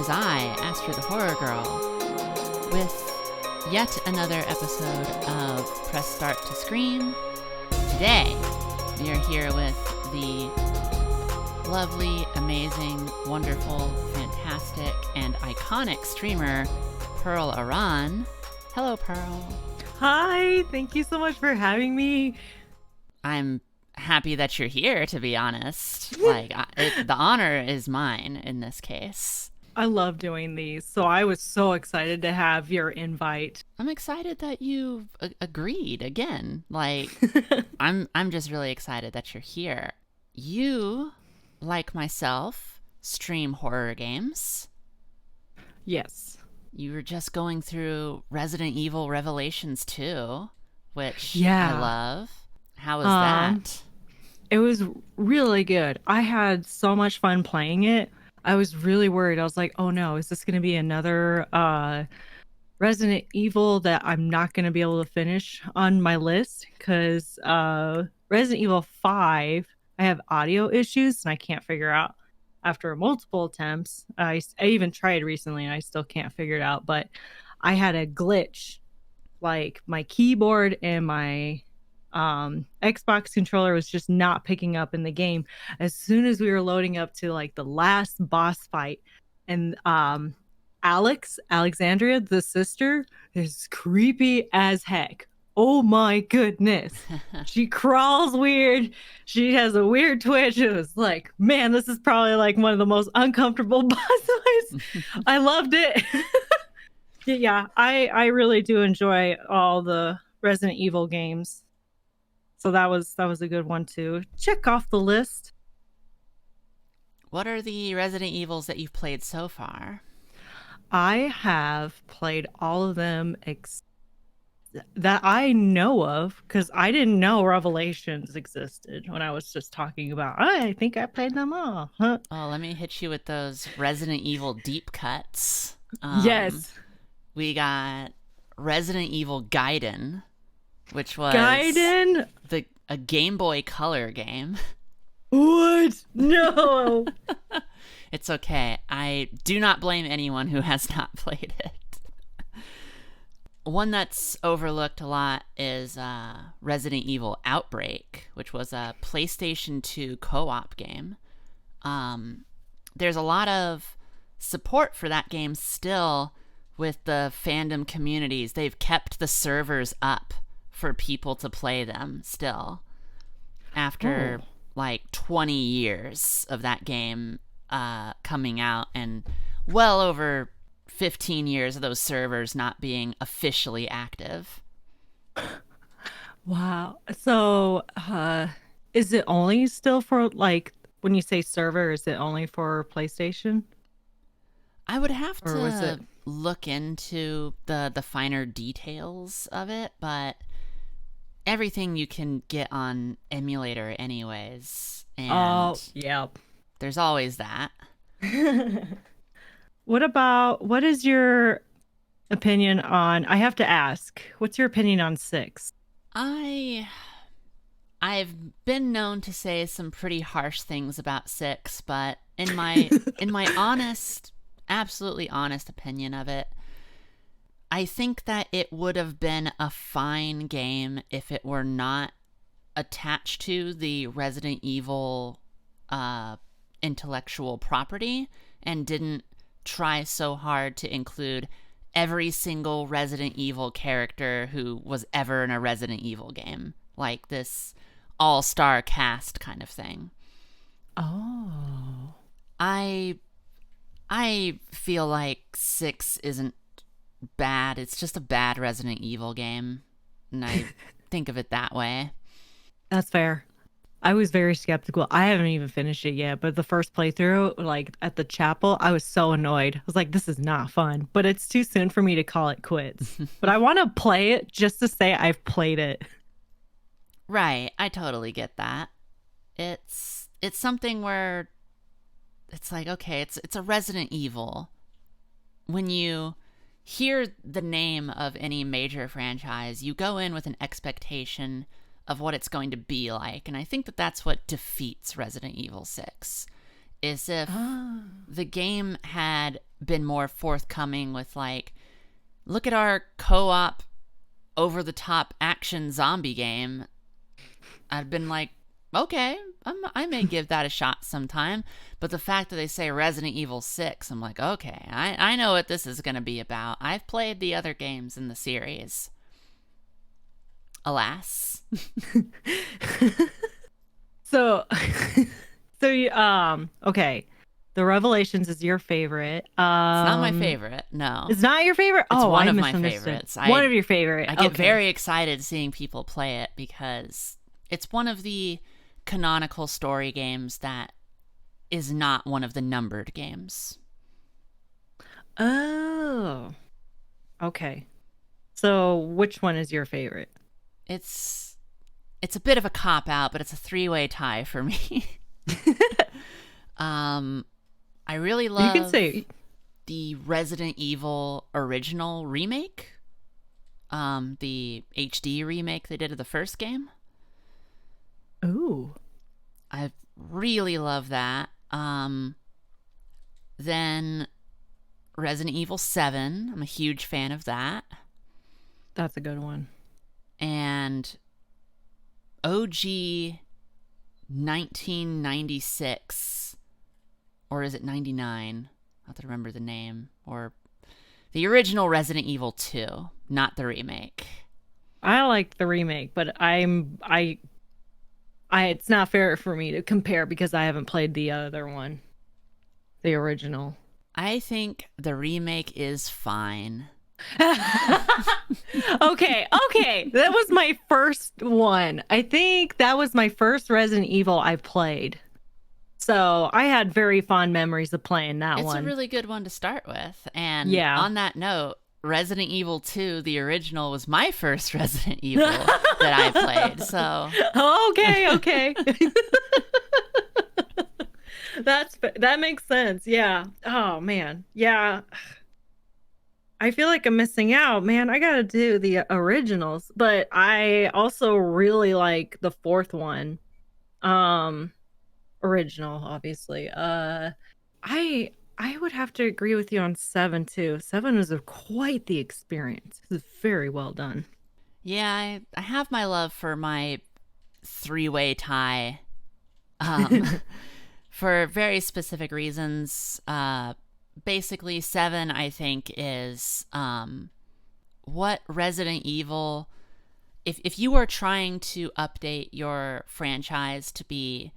is I, Astra the Horror Girl, with yet another episode of Press Start to Scream. Today, we are here with the lovely, amazing, wonderful, fantastic, and iconic streamer, PearlAran. Hello, Pearl. Hi, thank you so much for having me. I'm happy that you're here, to be honest. The honor is mine in this case. I love doing these, so I was so excited to have your invite. I'm excited that you agreed again. I'm just really excited that you're here. You, like myself, stream horror games. Yes. You were just going through Resident Evil Revelations 2, which Yeah. I love. How was that? It was really good. I had so much fun playing it. I was really worried. I was like, oh no, is this going to be another Resident Evil that I'm not going to be able to finish on my list? Because Resident Evil 5, I have audio issues and I can't figure out after multiple attempts. I even tried recently and I still can't figure it out. But I had a glitch, like my keyboard and my Xbox controller was just not picking up in the game. As soon as we were loading up to like the last boss fight, and Alexandria, the sister, is creepy as heck. Oh my goodness. She crawls weird. She has a weird twitch. It was like, man, this is probably like one of the most uncomfortable boss fights. I loved it. Yeah, I really do enjoy all the Resident Evil games. So that was a good one to check off the list. What are the Resident Evils that you've played so far? I have played all of them that I know of, because I didn't know Revelations existed when I was just talking about, I think I played them all. Huh? Oh, let me hit you with those Resident Evil deep cuts. Yes. We got Resident Evil Gaiden, which was a Game Boy Color game. What? No. It's okay. I do not blame anyone who has not played it. One that's overlooked a lot is Resident Evil Outbreak, which was a PlayStation 2 co-op game. There's a lot of support for that game still with the fandom communities. They've kept the servers up for people to play them still after like 20 years of that game coming out, and well over 15 years of those servers not being officially active. Wow. So is it only still for, like, when you say server, is it only for PlayStation? I would have to look into the finer details of it, but everything you can get on emulator anyways. And there's always that. What is your opinion on, I have to ask, what's your opinion on 6? I've been known to say some pretty harsh things about 6, but in my honest, absolutely honest opinion of it, I think that it would have been a fine game if it were not attached to the Resident Evil intellectual property and didn't try so hard to include every single Resident Evil character who was ever in a Resident Evil game. Like this all-star cast kind of thing. Oh. I feel like 6 isn't bad. It's just a bad Resident Evil game. And I think of it that way. That's fair. I was very skeptical. I haven't even finished it yet, but the first playthrough, like at the chapel, I was so annoyed. I was like, this is not fun, but it's too soon for me to call it quits. But I want to play it just to say I've played it. Right. I totally get that. It's something where it's like, okay, it's a Resident Evil. When you hear the name of any major franchise, you go in with an expectation of what it's going to be like, and I think that that's what defeats Resident Evil 6. is if Ah. the game had been more forthcoming with like, look at our co-op over-the-top action zombie game. I'd been like, okay, I may give that a shot sometime. But the fact that they say Resident Evil 6, I'm like, okay, I know what this is going to be about. I've played the other games in the series. Alas. So, so you, okay. The Revelations is your favorite. It's not my favorite, no. It's not your favorite? It's oh, one I of my misunderstood. favorites. One of your favorite. I get okay. very excited seeing people play it because it's one of the canonical story games that is not one of the numbered games. Oh. Okay. So which one is your favorite? It's a bit of a cop-out, but it's a three-way tie for me. I really love you can say the Resident Evil original remake. The HD remake they did of the first game. Ooh. I really love that. Then Resident Evil 7. I'm a huge fan of that. That's a good one. And OG 1996, or is it 99? I have to remember the name. Or the original Resident Evil 2, not the remake. I like the remake, but I it's not fair for me to compare because I haven't played the other one. The original. I think the remake is fine. okay. That was my first one. I think that was my first Resident Evil I played. So I had very fond memories of playing that one. It's a really good one to start with. And yeah. On that note, Resident Evil 2, the original, was my first Resident Evil that I played. So okay. That makes sense. Yeah. Oh man. Yeah. I feel like I'm missing out, man. I gotta do the originals, but I also really like the fourth one. Original, obviously. I would have to agree with you on 7 too. 7 was quite the experience. It was very well done. Yeah, I have my love for my three-way tie. For very specific reasons. Basically, 7, I think, is what Resident Evil... If you were trying to update your franchise to be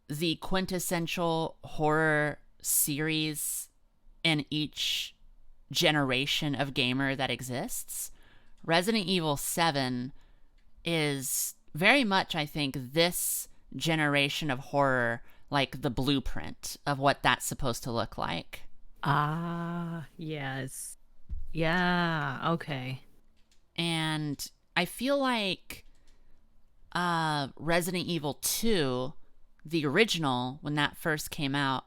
the quintessential horror series in each generation of gamer that exists, Resident Evil 7 is very much, I think, this generation of horror, like the blueprint of what that's supposed to look like. Ah, yes. Yeah, okay. And I feel like Resident Evil 2, the original, when that first came out,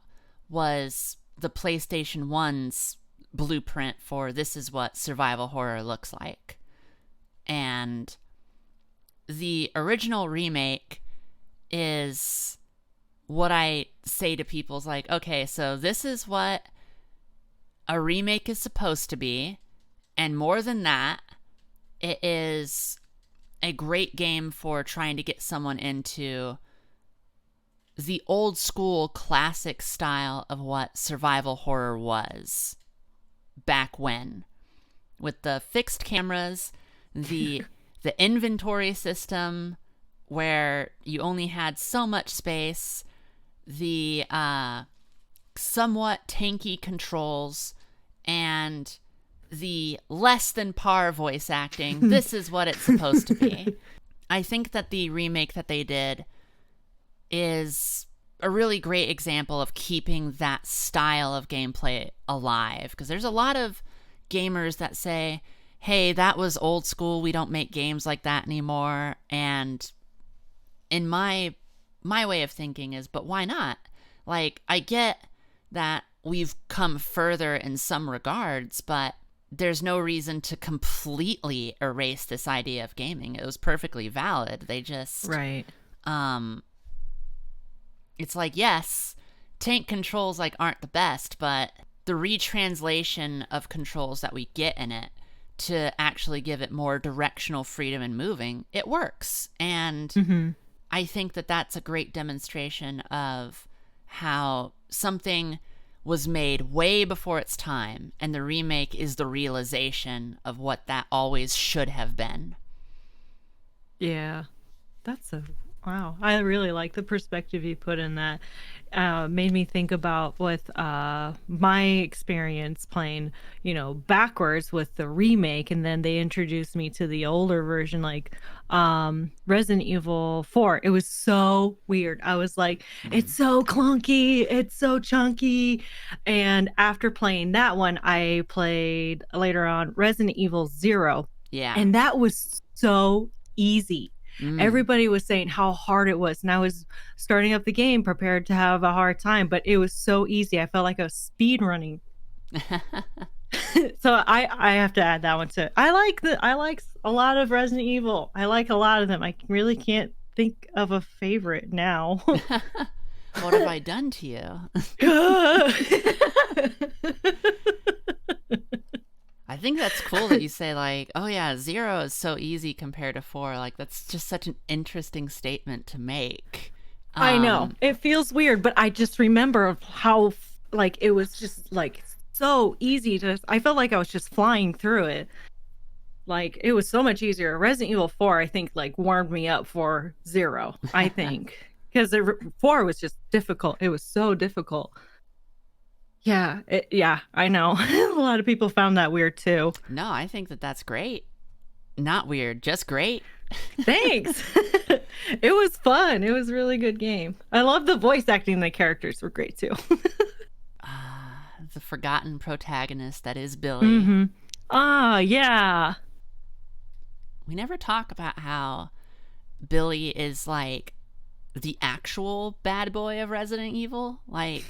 was the PlayStation 1's blueprint for this is what survival horror looks like. And the original remake is what I say to people is like, okay, so this is what a remake is supposed to be. And more than that, it is a great game for trying to get someone into the old school classic style of what survival horror was back when, with the fixed cameras, the inventory system where you only had so much space, the somewhat tanky controls, and the less than par voice acting. This is what it's supposed to be. I think that the remake that they did is a really great example of keeping that style of gameplay alive, because there's a lot of gamers that say, hey, that was old school, we don't make games like that anymore. And in my way of thinking is, but why not? Like, I get that we've come further in some regards, but there's no reason to completely erase this idea of gaming. It was perfectly valid. They just right. It's like, yes, tank controls like aren't the best, but the retranslation of controls that we get in it to actually give it more directional freedom in moving, it works. And Mm-hmm. I think that that's a great demonstration of how something was made way before its time, and the remake is the realization of what that always should have been. Yeah. That's a wow. I really like the perspective you put in that. Made me think about with my experience playing, backwards with the remake, and then they introduced me to the older version, like Resident Evil 4. It was so weird. I was like, it's so clunky, it's so chunky. And after playing that one, I played later on Resident Evil 0, Yeah. and that was so easy. Mm. Everybody was saying how hard it was, and I was starting up the game prepared to have a hard time, but it was so easy. I felt like I was speed running. So I have to add that one too. I like a lot of Resident Evil. I like a lot of them. I really can't think of a favorite now. What have I done to you? I think that's cool that you say, like, oh yeah, 0 is so easy compared to 4. Like, that's just such an interesting statement to make. I know. It feels weird, but I just remember how, like, it was just, like, so easy to... I felt like I was just flying through it. Like, it was so much easier. Resident Evil 4, I think, like, warmed me up for 0, I think. Because 4 was just difficult. It was so difficult. Yeah, yeah, I know. A lot of people found that weird too. No, I think that that's great. Not weird, just great. Thanks. It was fun. It was a really good game. I love the voice acting. The characters were great too. The forgotten protagonist that is Billy. Mm-hmm. Ah, yeah. We never talk about how Billy is like the actual bad boy of Resident Evil. Like,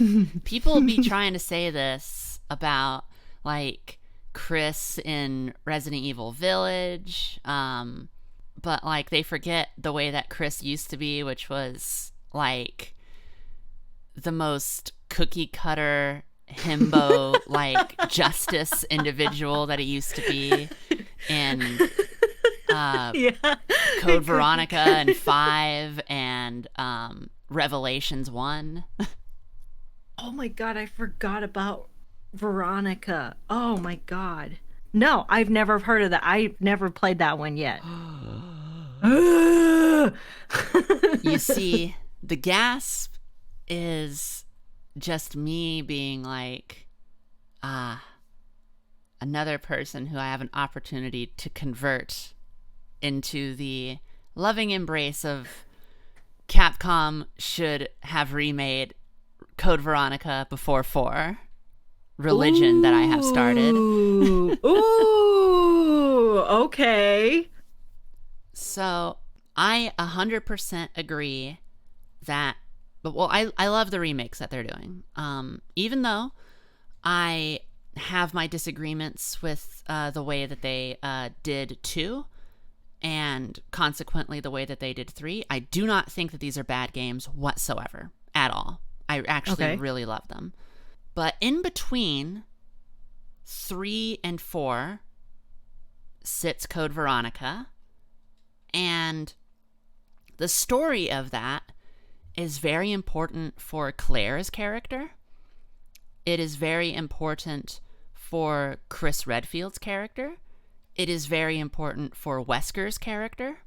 people be trying to say this about like Chris in Resident Evil Village, but like they forget the way that Chris used to be, which was like the most cookie cutter himbo like justice individual that he used to be in Yeah. Code Veronica and 5 and Revelations 1. Oh my god, I forgot about Veronica. Oh my god. No, I've never heard of that. I've never played that one yet. You see, the gasp is just me being like, another person who I have an opportunity to convert into the loving embrace of Capcom should have remade Code Veronica before 4. Religion that I have started. Ooh, okay. So I 100% agree that, but well, I love the remakes that they're doing. Even though I have my disagreements with the way that they did 2, and consequently the way that they did 3, I do not think that these are bad games whatsoever at all. I actually really love them. But in between 3 and 4 sits Code Veronica, and the story of that is very important for Claire's character. It is very important for Chris Redfield's character. It is very important for Wesker's character.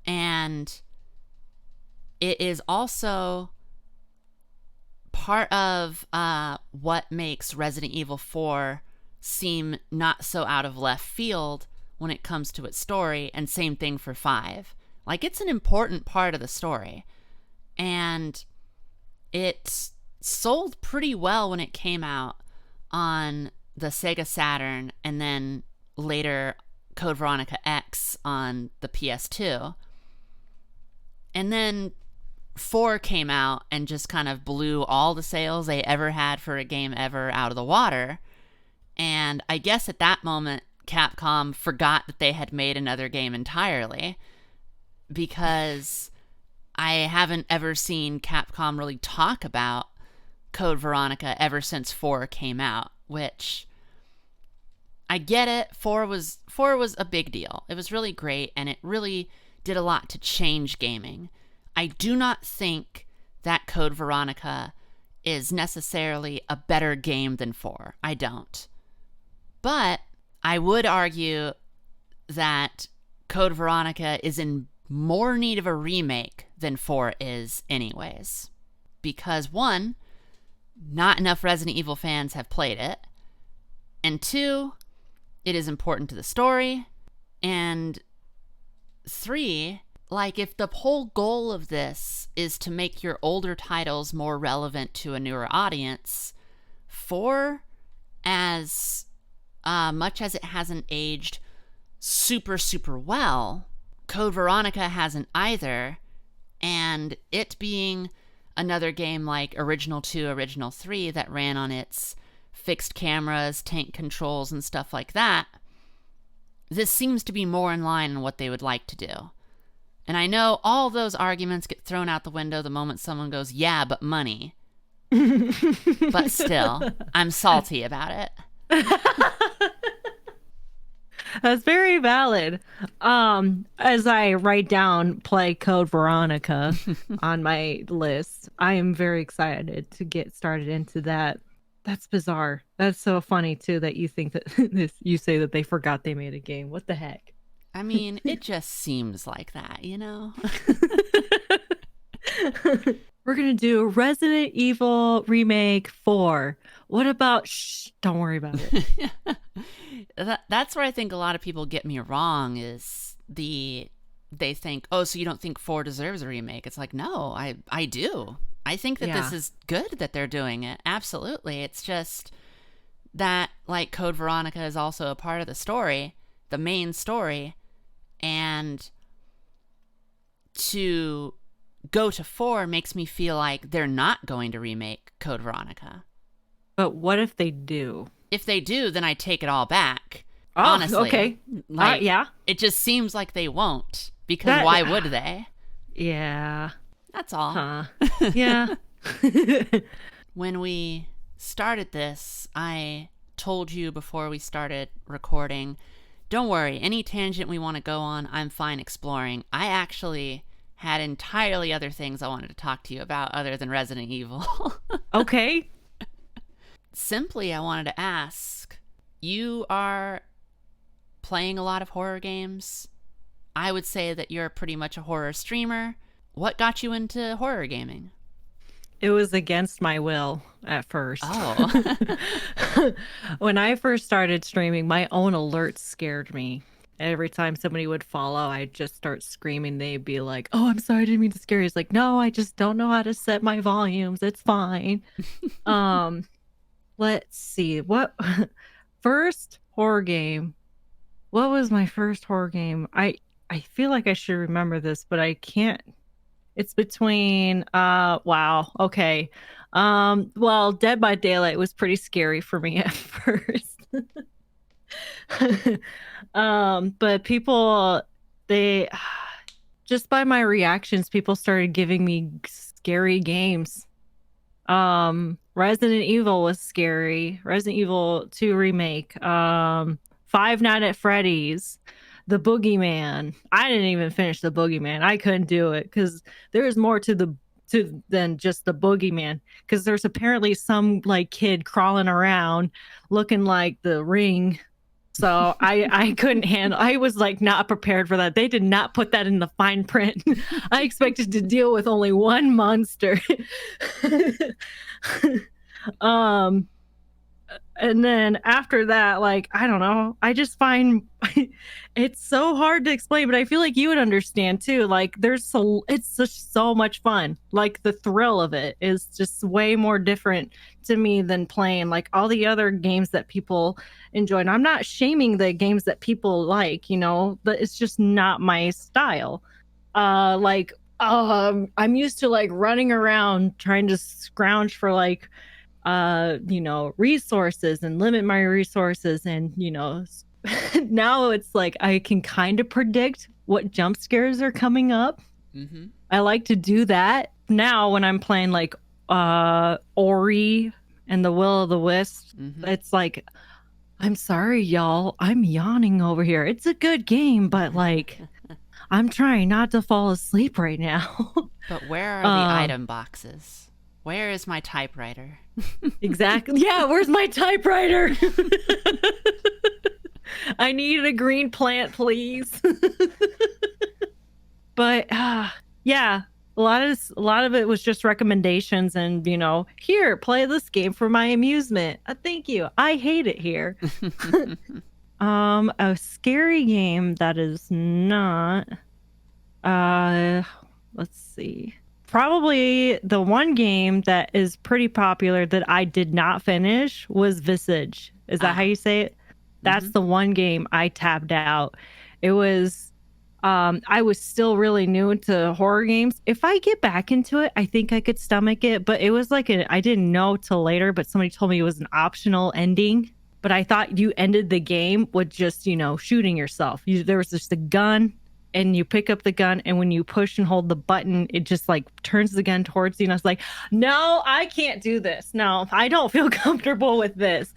And it is also part of what makes Resident Evil 4 seem not so out of left field when it comes to its story, and same thing for 5. Like, it's an important part of the story. And it sold pretty well when it came out on the Sega Saturn, and then later Code Veronica X on the PS2. And then 4 came out and just kind of blew all the sales they ever had for a game ever out of the water. And I guess at that moment, Capcom forgot that they had made another game entirely, because I haven't ever seen Capcom really talk about Code Veronica ever since 4 came out, which I get it. 4 was a big deal. It was really great, and it really did a lot to change gaming. I do not think that Code Veronica is necessarily a better game than 4. I don't. But I would argue that Code Veronica is in more need of a remake than 4 is anyways. Because 1, not enough Resident Evil fans have played it. And 2, it is important to the story. And 3, like, if the whole goal of this is to make your older titles more relevant to a newer audience, 4, as much as it hasn't aged super, super well, Code Veronica hasn't either. And it being another game like Original 2, Original 3 that ran on its fixed cameras, tank controls, and stuff like that, this seems to be more in line on what they would like to do. And I know all those arguments get thrown out the window the moment someone goes, yeah, but money. But still, I'm salty about it. That's very valid. As I write down play Code Veronica on my list, I am very excited to get started into that. That's bizarre. That's so funny too that you think that you say that they forgot they made a game. What the heck? I mean, it just seems like that, you know? We're going to do Resident Evil Remake 4. What about... Shh, don't worry about it. That's where I think a lot of people get me wrong is they think, oh, so you don't think 4 deserves a remake? It's like, no, I do. I think that this is good that they're doing it. Absolutely. It's just that, like, Code Veronica is also a part of the story, the main story, and to go to 4 makes me feel like they're not going to remake Code Veronica. But what if they do? If they do, then I take it all back. Oh, honestly. Okay. Like, yeah. It just seems like they won't. Because why would they? Yeah. That's all. Huh. Yeah. When we started this, I told you before we started recording, don't worry, any tangent we want to go on, I'm fine exploring. I actually had entirely other things I wanted to talk to you about other than Resident Evil. Okay. Simply, I wanted to ask, you are playing a lot of horror games. I would say that you're pretty much a horror streamer. What got you into horror gaming? It was against my will at first. Oh. When I first started streaming, my own alerts scared me. Every time somebody would follow, I'd just start screaming. They'd be like, oh, I'm sorry, I didn't mean to scare you. It's like, no, I just don't know how to set my volumes. It's fine. Let's see. What first horror game? What was my first horror game? I feel like I should remember this, but I can't. It's between wow. Okay. Well, Dead by Daylight was pretty scary for me at first. But people, they just by my reactions, people started giving me scary games. Resident Evil was scary. Resident Evil 2 remake. Five Nights at Freddy's. The Boogeyman. I didn't even finish the Boogeyman. I couldn't do it because there's more to than just the Boogeyman. Because there's apparently some like kid crawling around looking like the Ring. So I couldn't handle. I was like not prepared for that. They did not put that in the fine print. I expected to deal with only one monster. And then after that, like, I don't know, I just find it's so hard to explain, but I feel like you would understand too. Like it's just so much fun. Like the thrill of it is just way more different to me than playing like all the other games that people enjoy. And I'm not shaming the games that people like, you know, but it's just not my style. I'm used to like running around trying to scrounge for like resources and limit my resources, and now it's like I can kind of predict what jump scares are coming up. I like to do that now when I'm playing like Ori and the Will of the Wisp. Mm-hmm. It's like, I'm sorry, y'all. I'm yawning over here. It's a good game, but like, I'm trying not to fall asleep right now. But where are the item boxes? Where is my typewriter? Exactly. Yeah, where's my typewriter? I need a green plant, please. But yeah, a lot of it was just recommendations and, here, play this game for my amusement. Thank you. I hate it here. A scary game that is not let's see. Probably the one game that is pretty popular that I did not finish was Visage. Is that how you say it? That's the one game I tapped out. It was I was still really new into horror games. If I get back into it, I think I could stomach it, but it was like I didn't know till later, but somebody told me it was an optional ending. But I thought you ended the game with just, shooting yourself. There was just a gun and you pick up the gun, and when you push and hold the button, it just like turns the gun towards you. And I was like, no, I can't do this. No, I don't feel comfortable with this.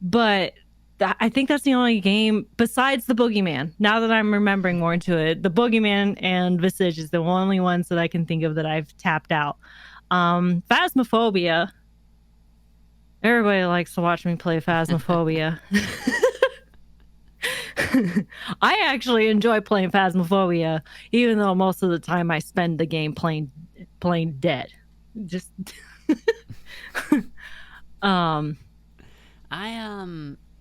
But I think that's the only game besides the Boogeyman. Now that I'm remembering more into it, the Boogeyman and Visage is the only ones that I can think of that I've tapped out. Phasmophobia. Everybody likes to watch me play Phasmophobia. I actually enjoy playing Phasmophobia, even though most of the time I spend the game playing dead. Just I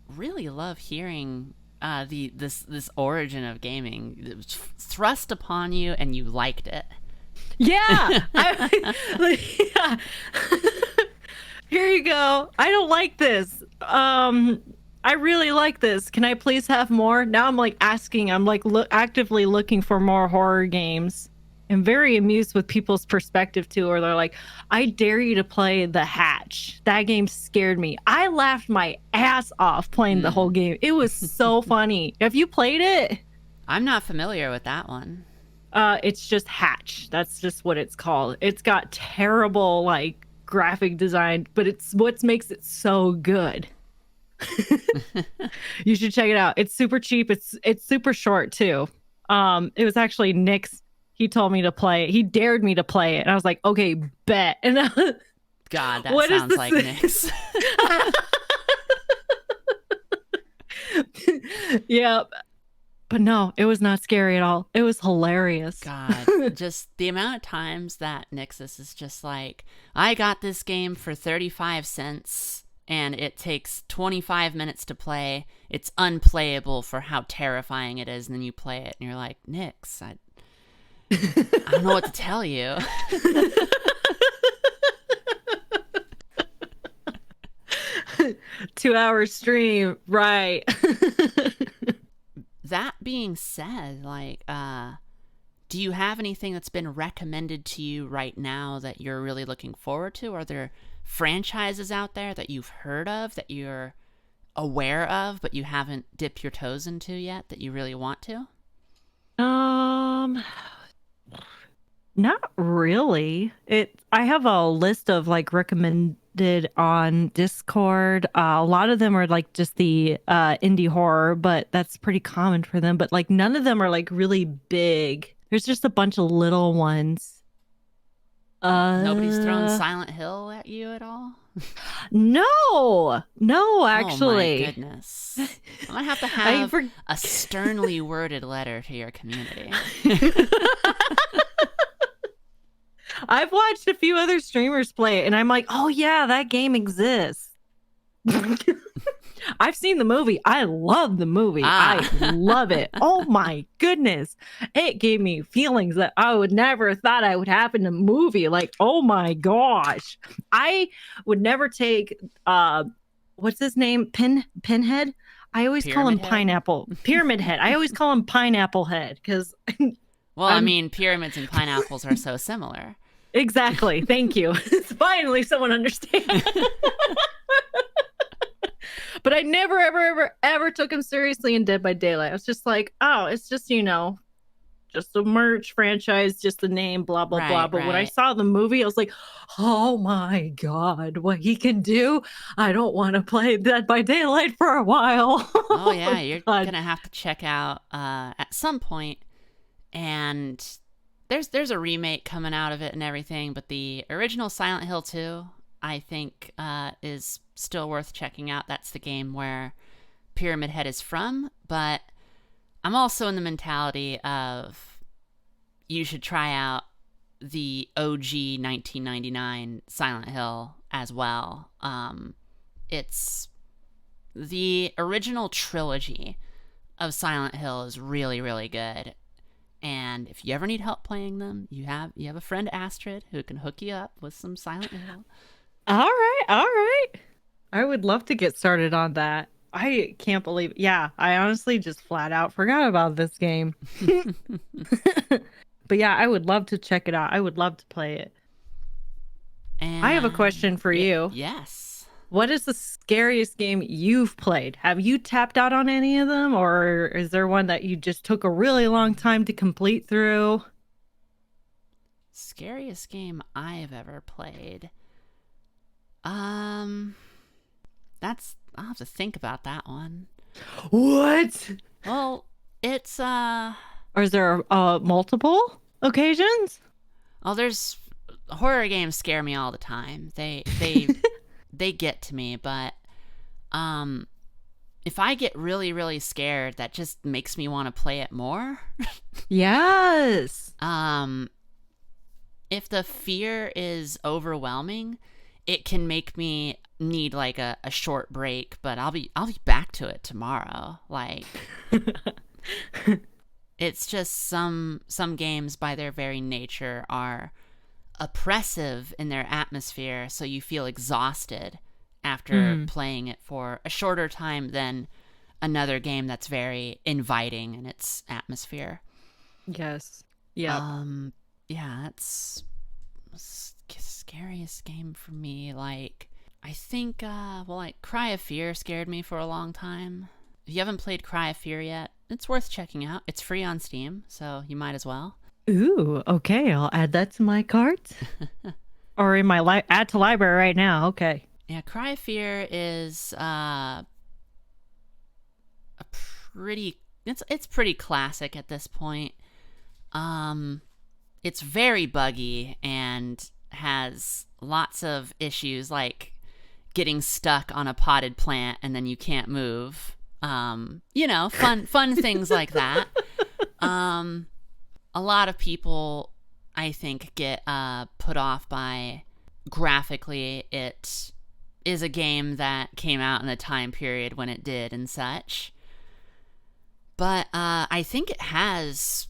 really love hearing this origin of gaming. It was thrust upon you and you liked it. Yeah. Yeah. Here you go. I don't like this. I really like this. Can I please have more? Now I'm like asking. I'm like actively looking for more horror games. I'm very amused with people's perspective too, or they're like, I dare you to play The Hatch. That game scared me. I laughed my ass off playing the whole game. It was so funny. Have you played it? I'm not familiar with that one. It's just Hatch. That's just what it's called. It's got terrible like graphic design, but it's what makes it so good. You should check it out. It's super cheap. It's super short too. It was actually Nick's. He told me to play it. He dared me to play it, and I was like, "Okay, bet." And God, that sounds like Nick's. Yeah, but no, it was not scary at all. It was hilarious. God, just the amount of times that Nixus is just like, I got this game for 35 cents and it takes 25 minutes to play. It's unplayable for how terrifying it is. And then you play it and you're like, Nix, I don't know what to tell you. 2-hour stream, right? That being said, like, do you have anything that's been recommended to you right now that you're really looking forward to? Are there franchises out there that you've heard of, that you're aware of, but you haven't dipped your toes into yet, that you really want to? Not really. I have a list of like recommended on Discord. A lot of them are like just the indie horror, but that's pretty common for them. But like none of them are like really big. There's just a bunch of little ones. Nobody's thrown Silent Hill at you at all? No, actually. Oh my goodness. I'm gonna have to have a sternly worded letter to your community. I've watched a few other streamers play it, and I'm like, oh yeah, that game exists. I've seen the movie. I love the movie. I love it. Oh my goodness. It gave me feelings that I would never thought I would have in a movie. Like, oh my gosh. I would never take what's his name? Pinhead? I always call him Pineapple. Pyramid Head. I always call him Pineapple Head because well, I mean, pyramids and pineapples are so similar. Exactly. Thank you. Finally someone understands. But I never, ever, ever, ever took him seriously in Dead by Daylight. I was just like, oh, it's just, just a merch franchise, just the name, blah blah blah. Right, But when I right. saw the movie, I was like, oh my god, what he can do! I don't want to play Dead by Daylight for a while. Oh Oh yeah, you're god. gonna have to check out at some point. And there's a remake coming out of it and everything, but the original Silent Hill 2, I think, is still worth checking out. That's the game where Pyramid Head is from, but I'm also in the mentality of you should try out the OG 1999 Silent Hill as well. It's the original trilogy of Silent Hill is really, really good. And if you ever need help playing them, you have a friend Astrid who can hook you up with some Silent Hill. All right, all right. I would love to get started on that. I can't believe. Yeah, I honestly just flat out forgot about this game. But yeah, I would love to check it out. I would love to play it. I have a question And for you. yes. What is the scariest game you've played? Have you tapped out on any of them, or is there one that you just took a really long time to complete through? Scariest game I have ever played. Um that's I'll have to think about that one. What? Well, it's Or is there multiple occasions? there's horror games scare me all the time. They get to me, but um if I get really, really scared, that just makes me want to play it more. Yes. um if the fear is overwhelming, it can make me need like a short break, but I'll be back to it tomorrow. Like it's just some games by their very nature are oppressive in their atmosphere, so you feel exhausted after Mm, playing it for a shorter time than another game that's very inviting in its atmosphere. yes. Yep. Um, yeah, that's scariest game for me. Like, I think, well, like Cry of Fear scared me for a long time. If you haven't played Cry of Fear yet, it's worth checking out. It's free on Steam, so you might as well. Ooh, okay. I'll add that to my cart or in my add to library right now. Okay. Yeah, Cry of Fear is a pretty it's pretty classic at this point. Um, it's very buggy and has lots of issues like getting stuck on a potted plant and then you can't move. Fun things like that. Um, a lot of people, I think, get put off by graphically. It is a game that came out in the time period when it did and such. But I think it has,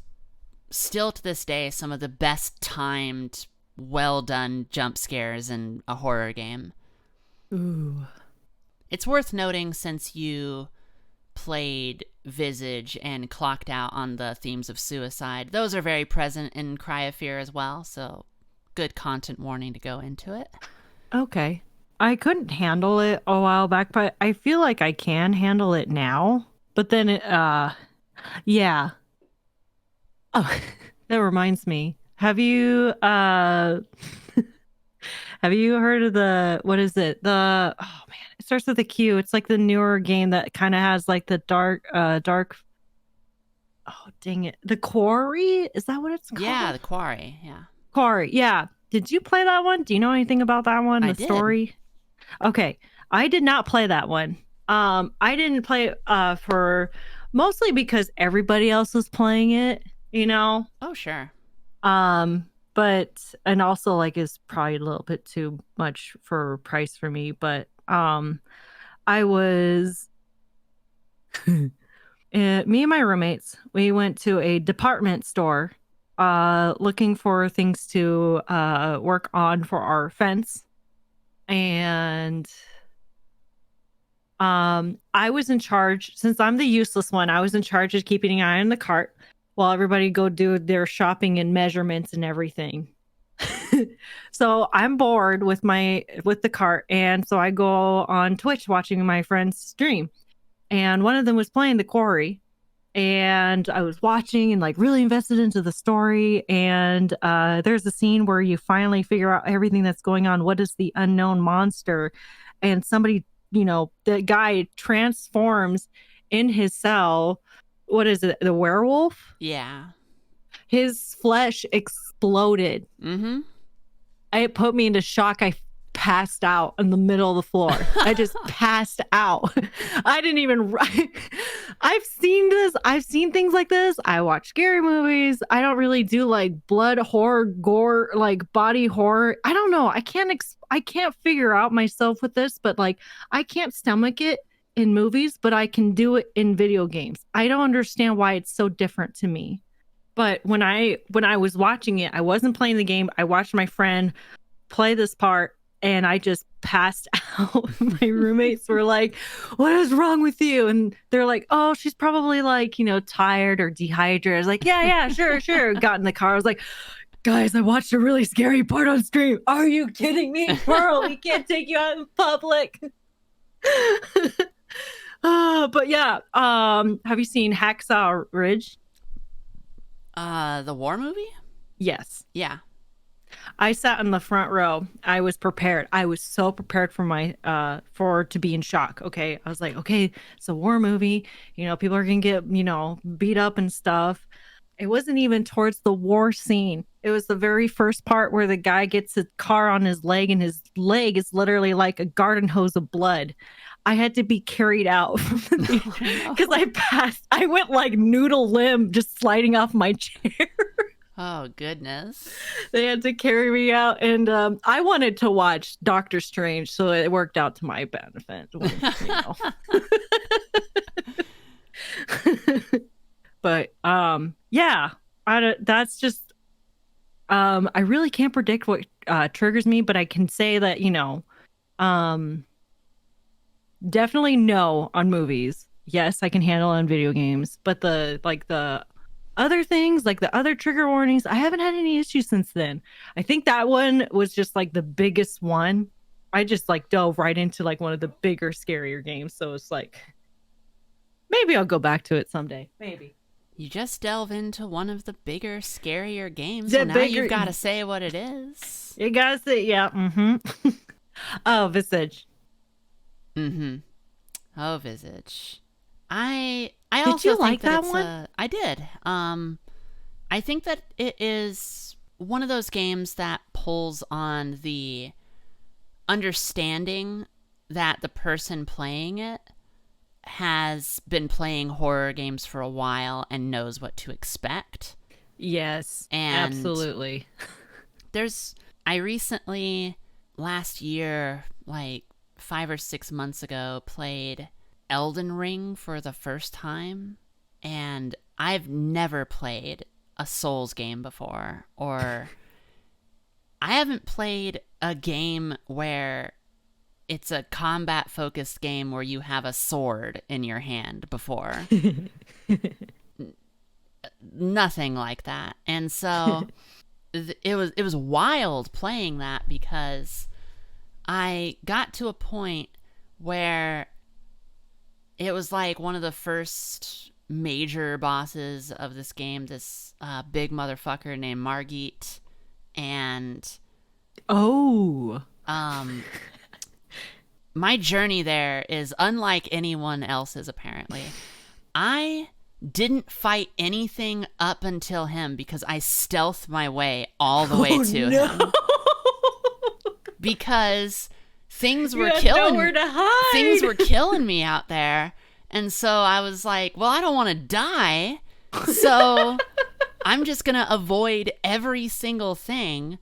still to this day, some of the best timed, well done jump scares in a horror game. Ooh. It's worth noting, since you played Visage and clocked out on the themes of suicide, those are very present in Cry of Fear as well, so good content warning to go into it. Okay. I couldn't handle it a while back, but I feel like I can handle it now. But then yeah. Oh, that reminds me. Have you heard of the, what is it? Oh man, it starts with a Q. It's like the newer game that kind of has like the dark, oh dang it. The Quarry? Is that what it's Yeah, called? the Quarry, yeah. Quarry. Yeah. Did you play that one? Do you know anything about that one? I The did. story? Okay. I did not play that one. I didn't play for mostly because everybody else was playing it, you know. Oh, sure. But and also like is probably a little bit too much for price for me, but I was me and my roommates, we went to a department store looking for things to work on for our fence. And I was in charge, since I'm the useless one, I was in charge of keeping an eye on the cart while everybody go do their shopping and measurements and everything. So I'm bored with the cart, and so I go on Twitch watching my friends stream, and one of them was playing the Quarry, and I was watching and like really invested into the story. And there's a scene where you finally figure out everything that's going on. What is the unknown monster? And somebody, the guy transforms in his cell. What is it? The werewolf? Yeah. His flesh exploded. Mm-hmm. It put me into shock. I passed out in the middle of the floor. I just passed out. I didn't even. I've seen this. I've seen things like this. I watch scary movies. I don't really do like blood horror, gore, like body horror. I don't know. I can't figure out myself with this, but like I can't stomach it in movies, but I can do it in video games. I don't understand why it's so different to me. But when I was watching it, I wasn't playing the game. I watched my friend play this part and I just passed out. My roommates were like, "What is wrong with you?" And they're like, "Oh, she's probably like, tired or dehydrated." I was like, yeah, sure. Got in the car. I was like, "Guys, I watched a really scary part on stream. Are you kidding me? Pearl, we can't take you out in public." But yeah, have you seen Hacksaw Ridge? The war movie? Yes. Yeah. I sat in the front row. I was prepared. I was so prepared for for to be in shock. Okay. I was like, okay, it's a war movie. People are gonna get, beat up and stuff. It wasn't even towards the war scene. It was the very first part where the guy gets a car on his leg and his leg is literally like a garden hose of blood. I had to be carried out because I went like noodle limb just sliding off my chair. Oh, goodness. They had to carry me out. And I wanted to watch Doctor Strange, so it worked out to my benefit. But yeah, that's just, I really can't predict what triggers me, but I can say that, definitely no on movies. Yes, I can handle on video games, but the other things, like the other trigger warnings, I haven't had any issues since then. I think that one was just like the biggest one. I just like dove right into like one of the bigger, scarier games. So it's like, maybe I'll go back to it someday. Maybe. You just delve into one of the bigger, scarier games. Well, now you've got to say what it is. You gotta say, yeah. Mm-hmm. Oh, Visage. Mm-hmm. Oh, Visage. I did also you think like that it's one? I did. I think that it is one of those games that pulls on the understanding that the person playing it has been playing horror games for a while and knows what to expect. Yes, and absolutely. I recently, last year, like 5 or 6 months ago, played Elden Ring for the first time, and I've never played a Souls game before, or I haven't played a game where it's a combat focused game where you have a sword in your hand before. Nothing like that. And so it was wild playing that, because I got to a point where it was like one of the first major bosses of this game, this big motherfucker named Margit. And my journey there is unlike anyone else's, apparently. I didn't fight anything up until him because I stealthed my way all the way to him. Because things were killing me out there. And so I was like, well, I don't want to die. So I'm just going to avoid every single thing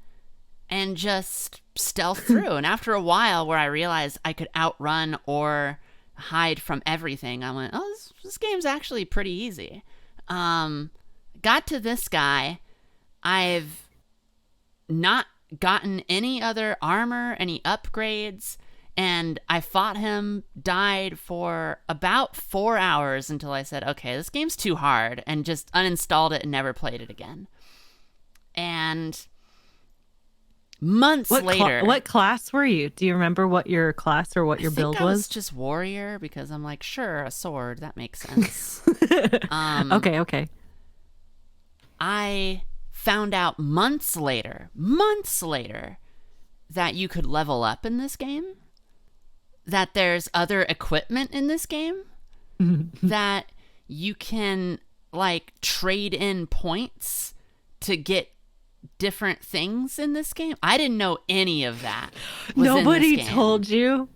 and just stealth through. And after a while, where I realized I could outrun or hide from everything, I went, oh, this game's actually pretty easy. Got to this guy. I've not gotten any other armor, any upgrades, and I fought him, died for about 4 hours until I said, okay, this game's too hard, and just uninstalled it and never played it again. And Months later. What class were you? Do you remember what your class or what I your think build I was was? just warrior because I'm like, sure, a sword, that makes sense. Okay. I found out months later, that you could level up in this game, that there's other equipment in this game, that you can like trade in points to get different things in this game. I didn't know any of that was Nobody in this game. told you.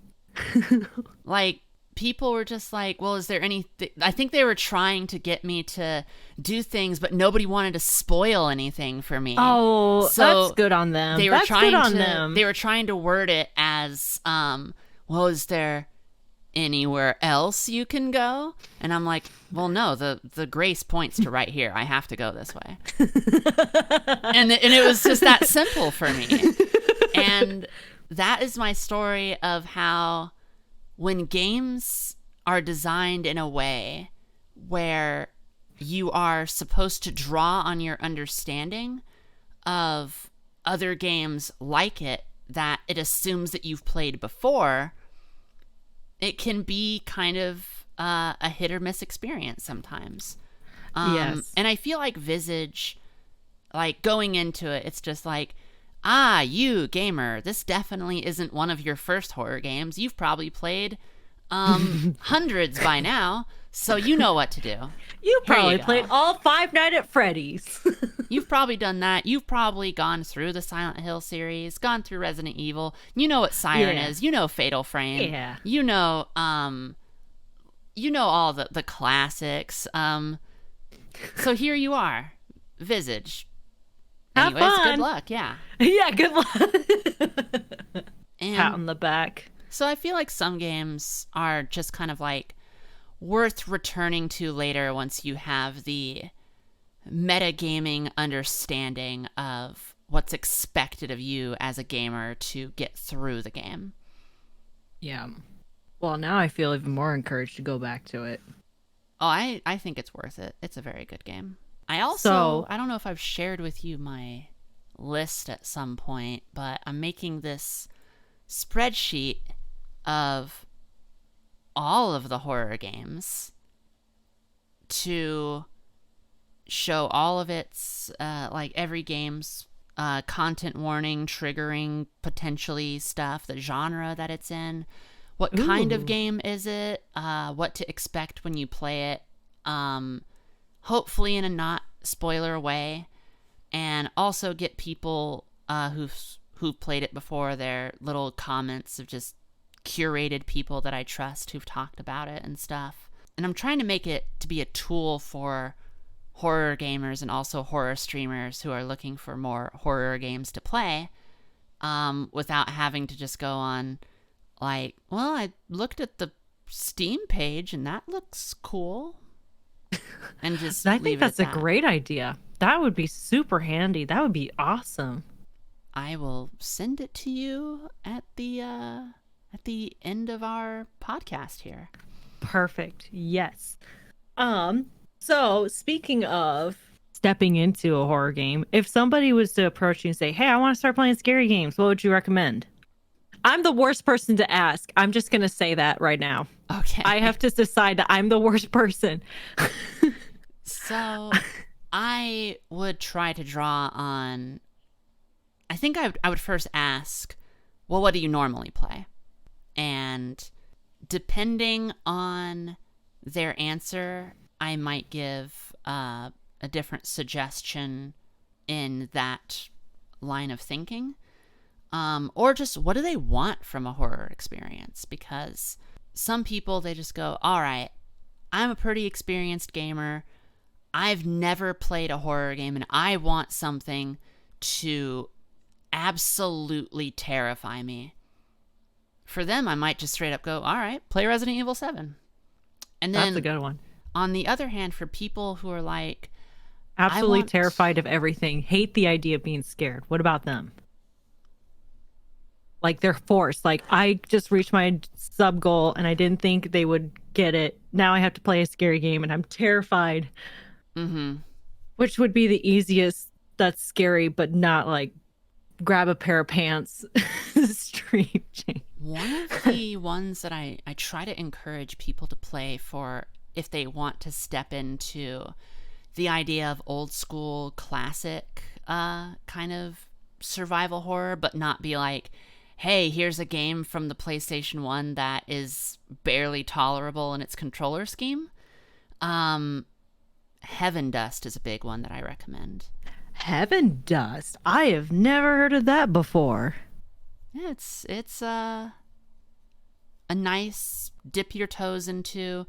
Like, people were just like, well, is there any I think they were trying to get me to do things, but nobody wanted to spoil anything for me. Oh, So that's good on them. they were That's trying good on to them. they were trying to word it as well, is there anywhere else you can go? And I'm like, well, no, the grace points to right here. I have to go this way. and it was just that simple for me. And that is my story of how, when games are designed in a way where you are supposed to draw on your understanding of other games like it, that it assumes that you've played before, it can be kind of a hit or miss experience sometimes. Yes. And I feel like Visage, like, going into it, it's just like, ah, you gamer, this definitely isn't one of your first horror games. You've probably played hundreds by now, so you know what to do. You probably played all Five Nights at Freddy's. You've probably done that. You've probably gone through the Silent Hill series, gone through Resident Evil. You know what Siren is. You know Fatal Frame. Yeah. You know all the classics. So here you are, Visage. Have Anyways, fun. good luck. Yeah. Yeah, good luck. And Pat on the back. so I feel like some games are just kind of like worth returning to later once you have the metagaming understanding of what's expected of you as a gamer to get through the game. Yeah. Well, now I feel even more encouraged to go back to it. Oh, I think it's worth it. It's a very good game. I don't know if I've shared with you my list at some point, but I'm making this spreadsheet of all of the horror games to show all of its, like, every game's content warning, triggering, potentially stuff, the genre that it's in, what kind of game is it, what to expect when you play it, hopefully in a not spoiler way, and also get people who've played it before, their little comments of just curated people that I trust who've talked about it and stuff. And I'm trying to make it to be a tool for horror gamers and also horror streamers who are looking for more horror games to play, without having to just go on like, well, I looked at the Steam page and that looks cool. And just I think that's a that. great idea. That would be super handy. That would be awesome. I will send it to you at the end of our podcast here. Perfect. Yes. So speaking of stepping into a horror game, if somebody was to approach you and say, "Hey, I want to start playing scary games," what would you recommend? I'm the worst person to ask. I'm just going to say that right now. Okay. I have to decide that I'm the worst person. So I would try to draw on, I think I would first ask, well, what do you normally play? And depending on their answer, I might give a different suggestion in that line of thinking. Or just, what do they want from a horror experience? Because some people, they just go, all right, I'm a pretty experienced gamer. I've never played a horror game, and I want something to absolutely terrify me. For them, I might just straight up go, all right, play Resident Evil 7. And then, that's a good one. On the other hand, for people who are like, absolutely terrified of everything, hate the idea of being scared, what about them? Like, they're forced. Like, I just reached my sub goal and I didn't think they would get it. Now I have to play a scary game and I'm terrified. Mm-hmm. Which would be the easiest? That's scary, but not like grab a pair of pants stream change. One of the ones that I try to encourage people to play for if they want to step into the idea of old school classic kind of survival horror, but not be like, hey, here's a game from the PlayStation 1 that is barely tolerable in its controller scheme. Heaven Dust is a big one that I recommend. Heaven Dust. I have never heard of that before. Yeah, it's a nice dip your toes into.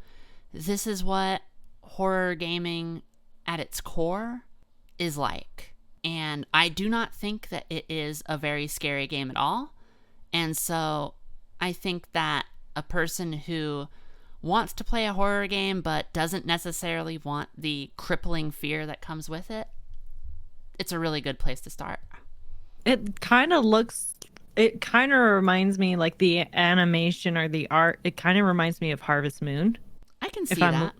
This is what horror gaming at its core is like. And I do not think that it is a very scary game at all. And so I think that a person who wants to play a horror game but doesn't necessarily want the crippling fear that comes with it, it's a really good place to start. It kind of reminds me like the animation or the art. It kind of reminds me of Harvest Moon. I can see that.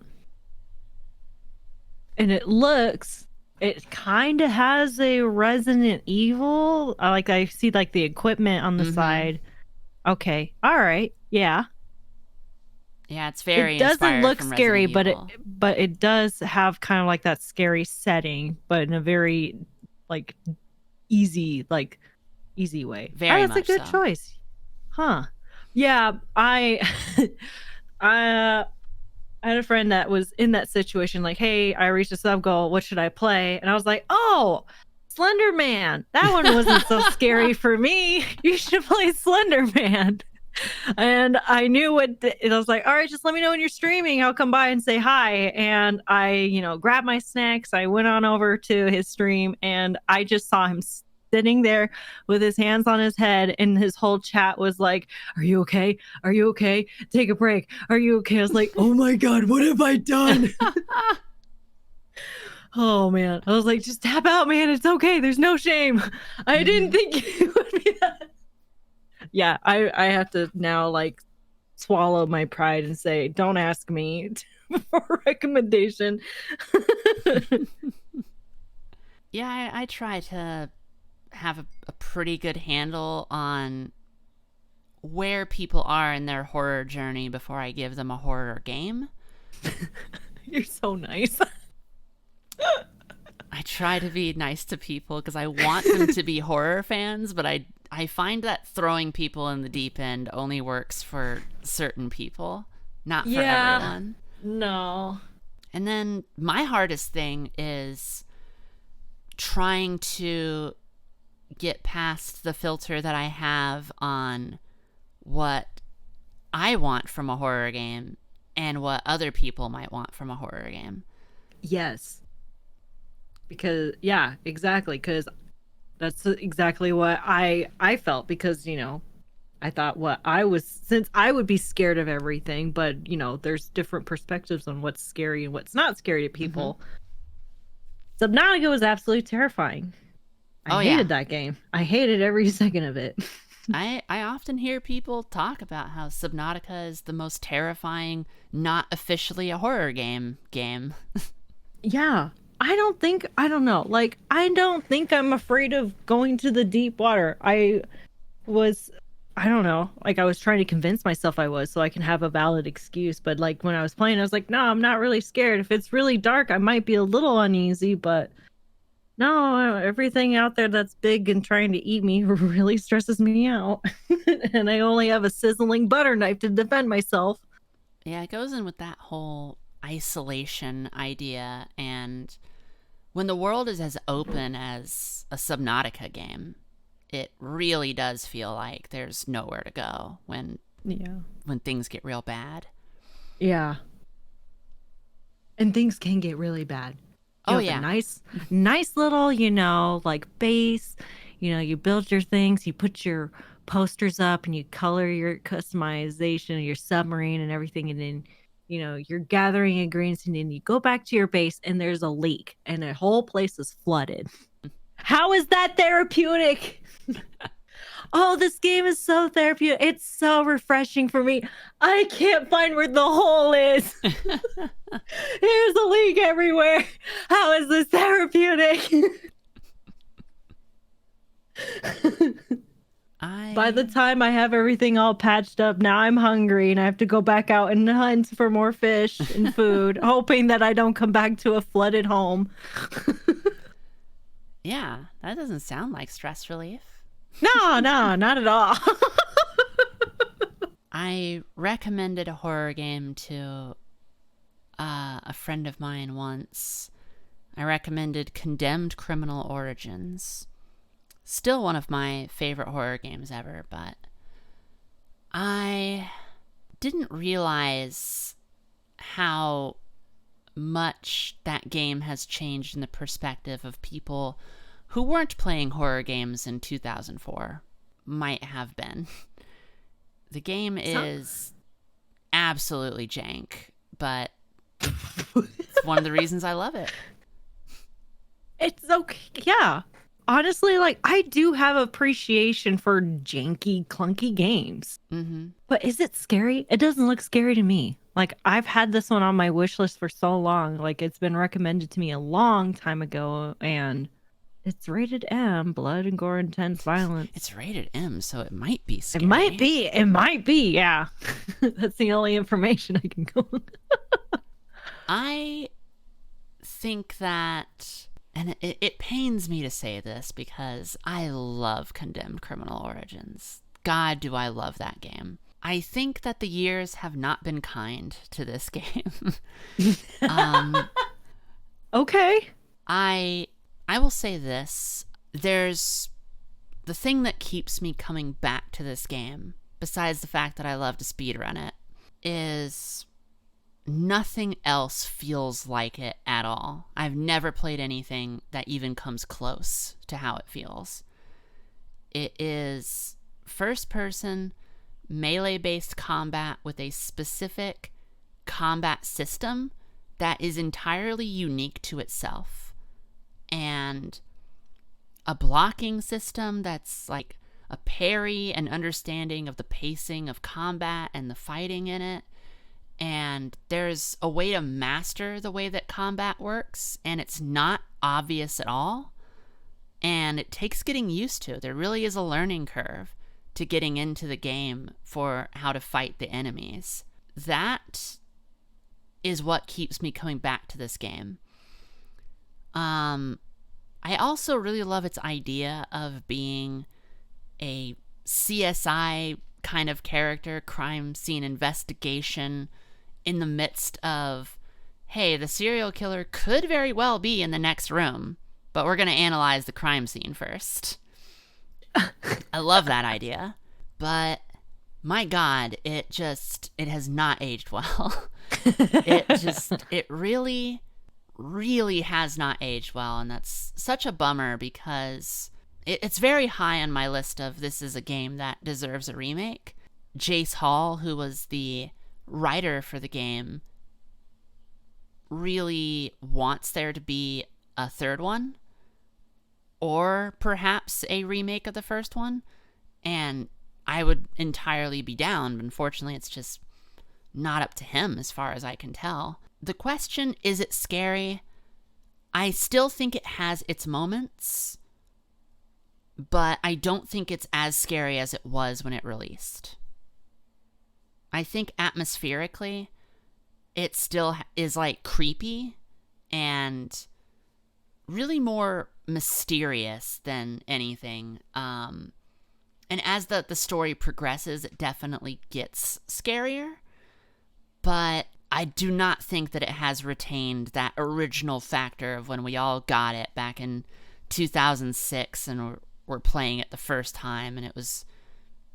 And it kind of has a Resident Evil. I see like the equipment on the side. Okay. All right. Yeah. Yeah, it's very. It doesn't look scary, but Evil. it does have kind of like that scary setting, but in a very like easy way. Very that's a good choice, huh? Yeah, I had a friend that was in that situation. Like, hey, I reached a sub goal. What should I play? And I was like, oh, Slender Man. That one wasn't so scary for me. You should play Slender Man. And I knew and I was like, all right, just let me know when you're streaming. I'll come by and say hi. And I, grabbed my snacks. I went on over to his stream and I just saw him sitting there with his hands on his head. And his whole chat was like, are you okay? Are you okay? Take a break. Are you okay? I was like, oh my God, what have I done? Oh man. I was like, just tap out, man. It's okay. There's no shame. I didn't think you would be that. Yeah, I have to now like swallow my pride and say, don't ask me for a recommendation. Yeah, I try to have a pretty good handle on where people are in their horror journey before I give them a horror game. You're so nice. I try to be nice to people because I want them to be horror fans, but I find that throwing people in the deep end only works for certain people, not for everyone. No. And then my hardest thing is trying to get past the filter that I have on what I want from a horror game and what other people might want from a horror game. Yes. Because, yeah, exactly. Because that's exactly what I felt. Because, I thought since I would be scared of everything, but, there's different perspectives on what's scary and what's not scary to people. Subnautica was absolutely terrifying. I hated that game. I hated every second of it. I often hear people talk about how Subnautica is the most terrifying, not officially a horror game. Yeah. I don't think I'm afraid of going to the deep water. I was trying to convince myself I was so I can have a valid excuse. But like when I was playing, I was like, no, I'm not really scared. If it's really dark, I might be a little uneasy, but no, everything out there that's big and trying to eat me really stresses me out. And I only have a sizzling butter knife to defend myself. Yeah, it goes in with that whole isolation idea. And when the world is as open as a Subnautica game, it really does feel like there's nowhere to go when things get real bad. Yeah. And things can get really bad. Nice little, like base, you build your things, you put your posters up and you color your customization of your submarine and everything. And then, you're gathering ingredients and then you go back to your base and there's a leak and the whole place is flooded. How is that therapeutic? Oh, this game is so therapeutic. It's so refreshing for me. I can't find where the hole is. There's a leak everywhere. How is this therapeutic? By the I time I have everything all patched up, now I'm hungry and I have to go back out and hunt for more fish and food, hoping that I don't come back to a flooded home. yeah, that doesn't sound like stress relief. No, no, not at all. I recommended a horror game to a friend of mine once. I recommended Condemned Criminal Origins. Still one of my favorite horror games ever, but I didn't realize how much that game has changed in the perspective of people who weren't playing horror games in 2004. Might have been. The game is absolutely jank, but it's one of the reasons I love it. It's okay. Yeah. Honestly, like, I do have appreciation for janky, clunky games. Mm-hmm. But is it scary? It doesn't look scary to me. Like, I've had this one on my wish list for so long. Like, it's been recommended to me a long time ago, and it's rated M, blood and gore, intense violence. It's rated M, so it might be scary. It might be. It might be, yeah. That's the only information I can go. I think that, and it pains me to say this because I love Condemned Criminal Origins. God, do I love that game. I think that the years have not been kind to this game. Okay. I will say this. There's the thing that keeps me coming back to this game, besides the fact that I love to speedrun it, is nothing else feels like it at all. I've never played anything that even comes close to how it feels. It is first-person, melee-based combat with a specific combat system that is entirely unique to itself. And a blocking system that's like a parry and understanding of the pacing of combat and the fighting in it. And there's a way to master the way that combat works, and it's not obvious at all. And it takes getting used to. There really is a learning curve to getting into the game for how to fight the enemies. That is what keeps me coming back to this game. I also really love its idea of being a CSI kind of character, crime scene investigation, in the midst of, hey, the serial killer could very well be in the next room, but we're going to analyze the crime scene first. I love that idea, but my God, it has not aged well. It really, really has not aged well, and that's such a bummer because it's very high on my list of this is a game that deserves a remake. Jace Hall, who was the writer for the game, really wants there to be a third one, or perhaps a remake of the first one, and I would entirely be down, but unfortunately it's just not up to him as far as I can tell. The question, is it scary? I still think it has its moments, but I don't think it's as scary as it was when it released. I think atmospherically, it still is like creepy and really more mysterious than anything. And as the story progresses, it definitely gets scarier. But I do not think that it has retained that original factor of when we all got it back in 2006 and were playing it the first time, and it was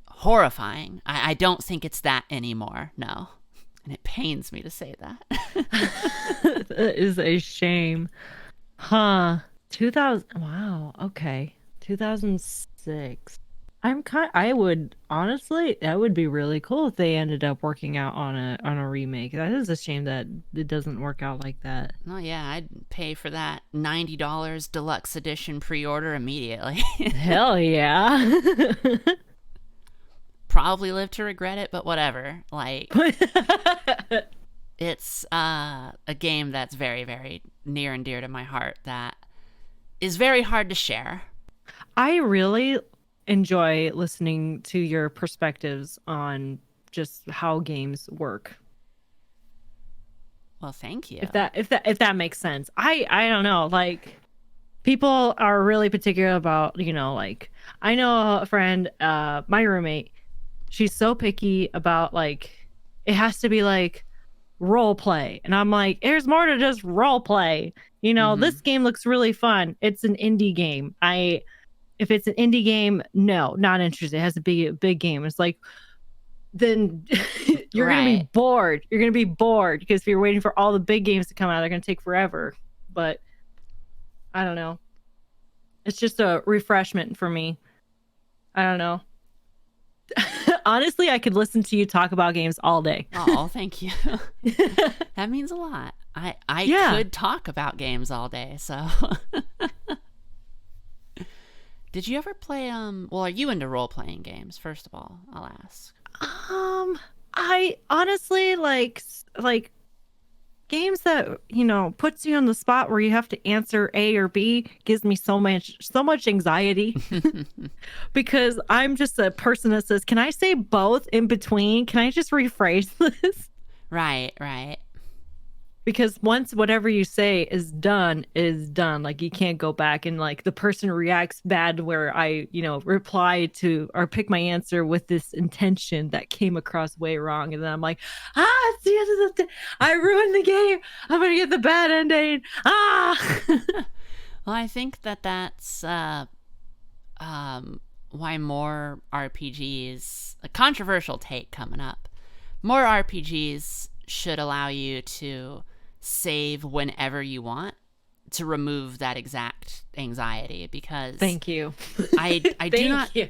horrifying. I don't think it's that anymore, no. And it pains me to say that. That is a shame. Huh. 2000. Wow. Okay. 2006. I would honestly, that would be really cool if they ended up working out on a remake. That is a shame that it doesn't work out like that. Oh yeah, I'd pay for that $90 deluxe edition pre-order immediately. Hell yeah. Probably live to regret it, but whatever. Like, it's a game that's very, very near and dear to my heart that is very hard to share. I really enjoy listening to your perspectives on just how games work. Well, thank you. If that makes sense. I don't know, like people are really particular about, like I know a friend, my roommate, she's so picky about like it has to be like role play. And I'm like, there's more to just role play. This game looks really fun. It's an indie game. If it's an indie game, no, not interested. It has to be a big game. It's like, then you're going to be bored. You're going to be bored because if you're waiting for all the big games to come out, they're going to take forever. But I don't know. It's just a refreshment for me. I don't know. Honestly, I could listen to you talk about games all day. Oh, thank you. That means a lot. I could talk about games all day, so. Did you ever play well, are you into role-playing games? First of all, I'll ask. I honestly like games that, puts you on the spot where you have to answer A or B gives me so much anxiety. Because I'm just a person that says, "Can I say both in between? Can I just rephrase this?" Right. Because once whatever you say is done. Like you can't go back and like the person reacts bad where I, reply to or pick my answer with this intention that came across way wrong. And then I'm like, it's the end of the day. I ruined the game. I'm going to get the bad ending. Well, I think that's why more RPGs, a controversial take coming up, more RPGs should allow you to save whenever you want to remove that exact anxiety, because thank you. I do not. You.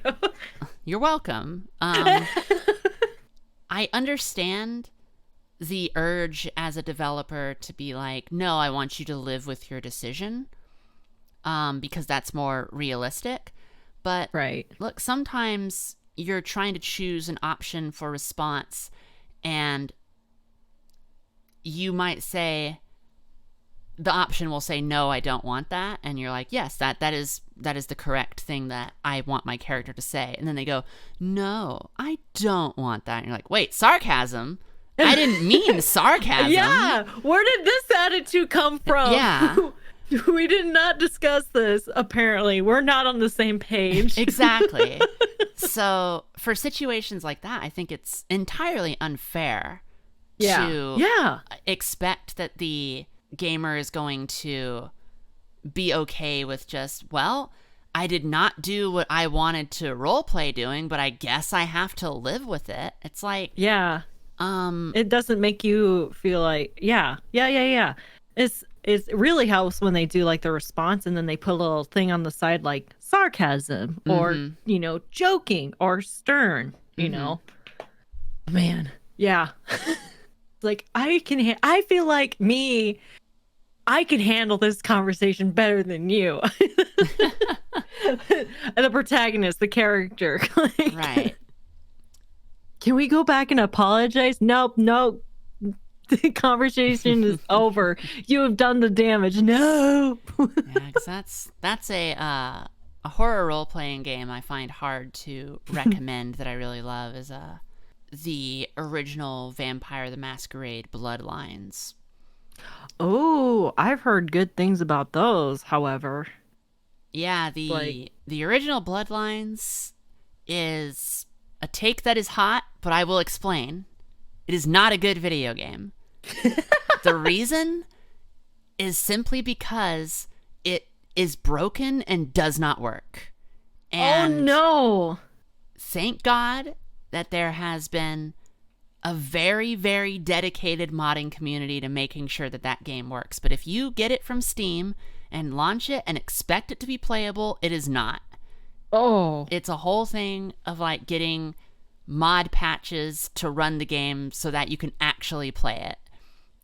You're welcome. I understand the urge as a developer to be like, no, I want you to live with your decision, because that's more realistic. But look, sometimes you're trying to choose an option for response, and you might say, the option will say, no, I don't want that. And you're like, yes, that is the correct thing that I want my character to say. And then they go, no, I don't want that. And you're like, wait, sarcasm? I didn't mean sarcasm. Yeah. Where did this attitude come from? Yeah. We did not discuss this. Apparently, we're not on the same page. Exactly. So for situations like that, I think it's entirely unfair to expect that the gamer is going to be okay with just, well, I did not do what I wanted to roleplay doing, but I guess I have to live with it. It's like, it doesn't make you feel like, It's really helps when they do like the response and then they put a little thing on the side like sarcasm or, joking or stern, Man, yeah. Like I feel like I can handle this conversation better than you. The protagonist, the character. Like, right. Can we go back and apologize? Nope. The conversation is over. You have done the damage. No. Yeah, because that's a horror role-playing game I find hard to recommend that I really love is the original Vampire the Masquerade Bloodlines. Oh, I've heard good things about those, however. Yeah, the original Bloodlines is a take that is hot, but I will explain. It is not a good video game. The reason is simply because it is broken and does not work. And oh no! Thank God that there has been a very, very dedicated modding community to making sure that game works. But if you get it from Steam and launch it and expect it to be playable, it is not. Oh. It's a whole thing of like getting mod patches to run the game so that you can actually play it.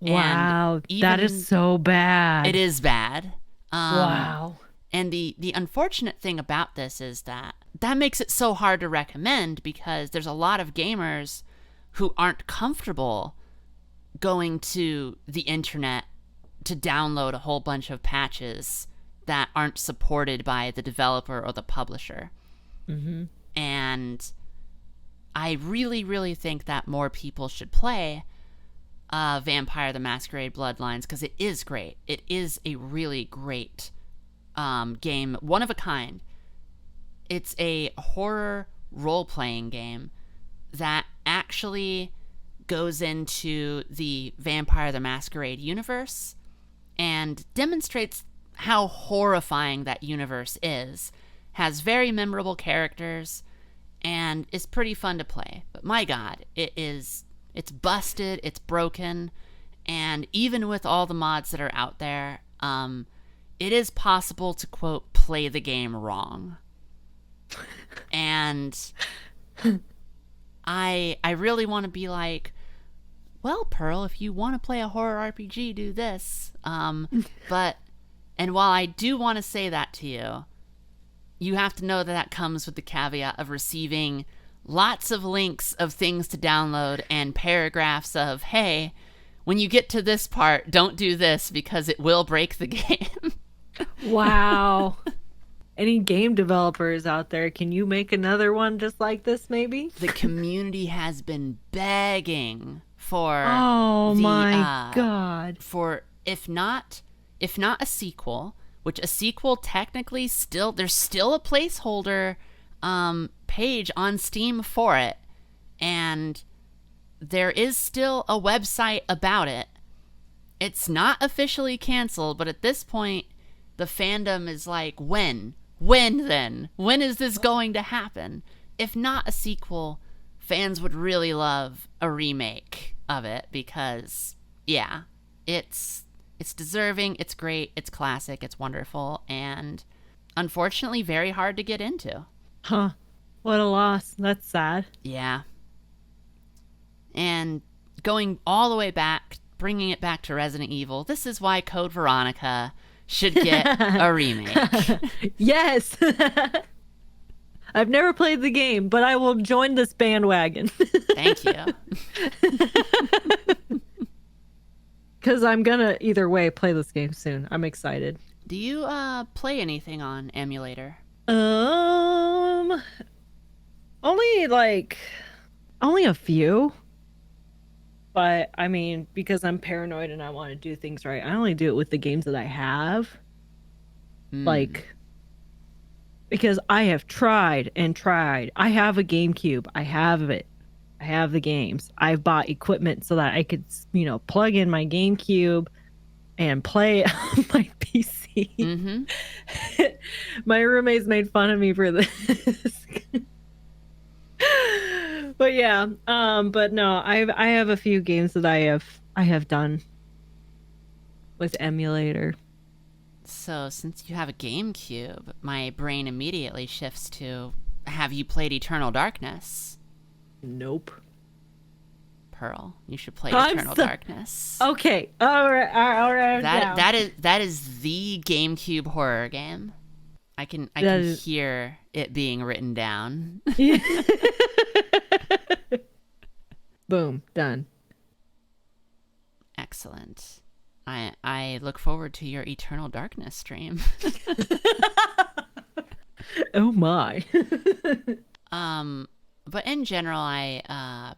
Wow, that is so bad. It is bad. Wow. And the unfortunate thing about this is that makes it so hard to recommend because there's a lot of gamers who aren't comfortable going to the internet to download a whole bunch of patches that aren't supported by the developer or the publisher. Mm-hmm. And I really, really think that more people should play Vampire the Masquerade Bloodlines, because it is great. It is a really great game, one of a kind. It's a horror role-playing game that actually goes into the Vampire the Masquerade universe and demonstrates how horrifying that universe is. Has very memorable characters and is pretty fun to play. But my God, it's busted, it's broken, and even with all the mods that are out there, it is possible to, quote, play the game wrong. And I really want to be like, well, Pearl, if you want to play a horror RPG, do this. But, and while I do want to say that to you, you have to know that comes with the caveat of receiving lots of links of things to download and paragraphs of, hey, when you get to this part, don't do this because it will break the game. Wow. Any game developers out there, can you make another one just like this, maybe? The community has been begging for my God. For if not a sequel, which a sequel technically still, there's still a placeholder page on Steam for it, and there is still a website about it. It's not officially canceled, but at this point the fandom is like, when is this going to happen? If not a sequel, fans would really love a remake of it, because yeah, it's deserving, it's great, it's classic, it's wonderful, and unfortunately very hard to get into. Huh. What a loss. That's sad. Yeah. And going all the way back, bringing it back to Resident Evil, this is why Code Veronica should get a remake. Yes. I've never played the game, but I will join this bandwagon. Thank you. Because I'm gonna either way play this game soon. I'm excited. Do you play anything on emulator? Only a few. But I mean, because I'm paranoid and I want to do things right, I only do it with the games that I have. Like, because I have tried and tried. I have a GameCube. I have it. I have the games. I've bought equipment so that I could, plug in my GameCube and play on my PC. Mm-hmm. My roommates made fun of me for this. But yeah, but no, I have a few games that I have done with emulator. So since you have a GameCube, my brain immediately shifts to, have you played Eternal Darkness? Nope. Pearl, you should play Eternal Darkness. Okay, all right. That is the GameCube horror game. I can hear it being written down. Boom, done. Excellent. I look forward to your Eternal Darkness stream. Oh my. But in general, I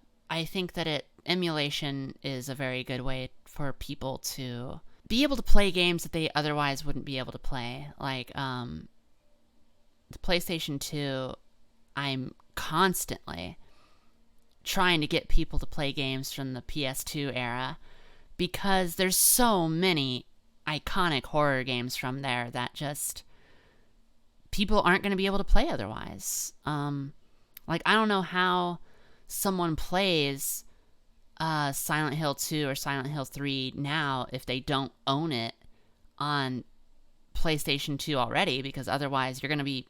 think that emulation is a very good way for people to be able to play games that they otherwise wouldn't be able to play. Like the PlayStation 2, I'm constantly trying to get people to play games from the PS2 era, because there's so many iconic horror games from there that just people aren't going to be able to play otherwise. Like, I don't know how someone plays Silent Hill 2 or Silent Hill 3 now if they don't own it on PlayStation 2 already, because otherwise you're going to be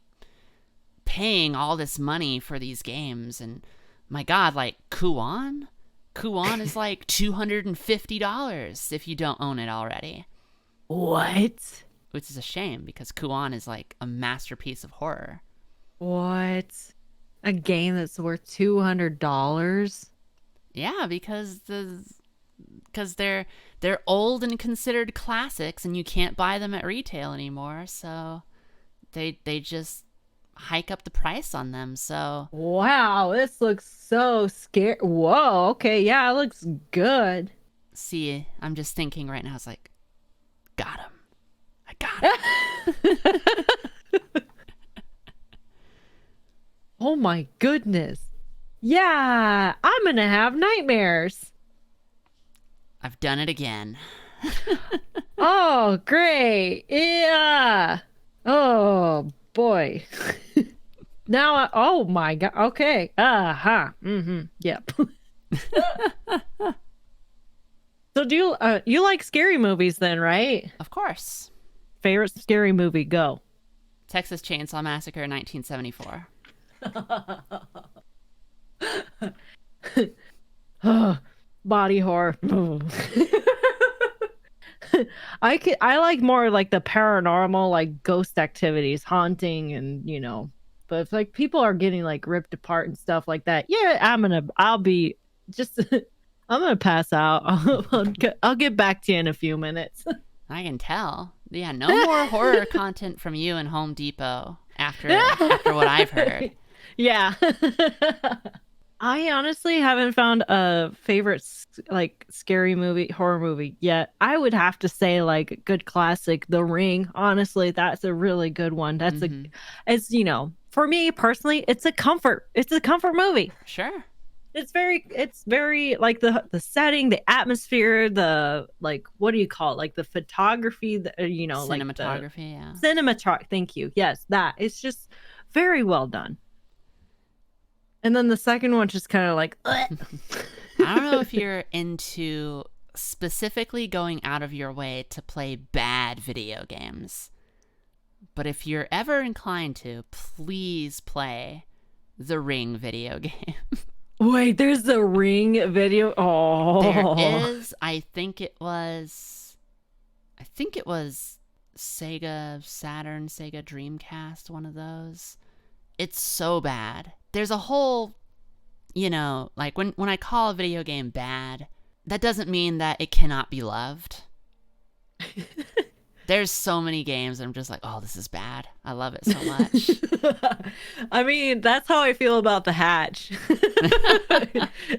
paying all this money for these games. And my God, like Kuon is like $250 if you don't own it already. What? Which is a shame, because Kuon is like a masterpiece of horror. What? A game that's worth $200? Yeah, because they're old and considered classics, and you can't buy them at retail anymore. So they just hike up the price on them. So Wow, this looks so scary. Whoa, okay, yeah, it looks good. see, I'm just thinking right now, it's like, got him. I got him. Oh my goodness. Yeah, I'm gonna have nightmares. I've done it again. Oh, great. Yeah. Oh boy. Oh my god. Okay. Uh-huh. Mm-hmm. Yep. So you like scary movies then, right? Of course. Favorite scary movie, go. Texas Chainsaw Massacre 1974. Body horror. I like more like the paranormal, like ghost activities, haunting, and but if like people are getting like ripped apart and stuff like that, yeah, I'll be just I'm gonna pass out. I'll get back to you in a few minutes. I can tell. Yeah, no more horror content from you and Home Depot after what I've heard. Yeah. I honestly haven't found a favorite like scary movie, horror movie yet. I would have to say like good classic, The Ring. Honestly, that's a really good one. It's for me personally, it's a comfort movie. Sure. It's very like the setting, the atmosphere, the like what do you call it? Like the photography, cinematography, yeah. Cinematography. Thank you. Yes, that. It's just very well done. And then the second one just kind of like I don't know if you're into specifically going out of your way to play bad video games. But if you're ever inclined to, please play the Ring video game. Wait, there's the Ring video. Oh, there is. I think it was Sega Saturn, Sega Dreamcast, one of those. It's so bad. There's a whole, like when I call a video game bad, that doesn't mean that it cannot be loved. There's so many games that I'm just like, oh, this is bad. I love it so much. I mean, that's how I feel about The Hatch.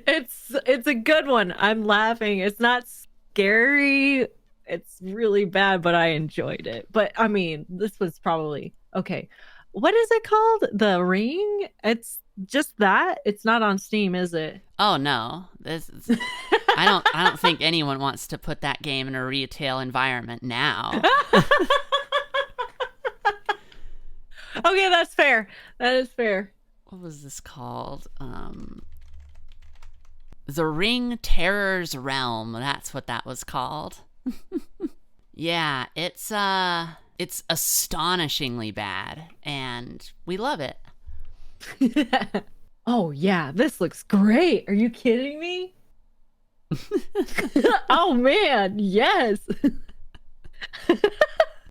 It's a good one. I'm laughing. It's not scary. It's really bad, but I enjoyed it. But I mean, this was probably okay. What is it called? The Ring? It's just that? It's not on Steam, is it? Oh no. I don't think anyone wants to put that game in a retail environment now. Okay, that's fair. That is fair. What was this called? The Ring Terror's Realm. That's what that was called. Yeah, it's astonishingly bad, and we love it. Oh yeah, this looks great. Are you kidding me? Oh man, yes.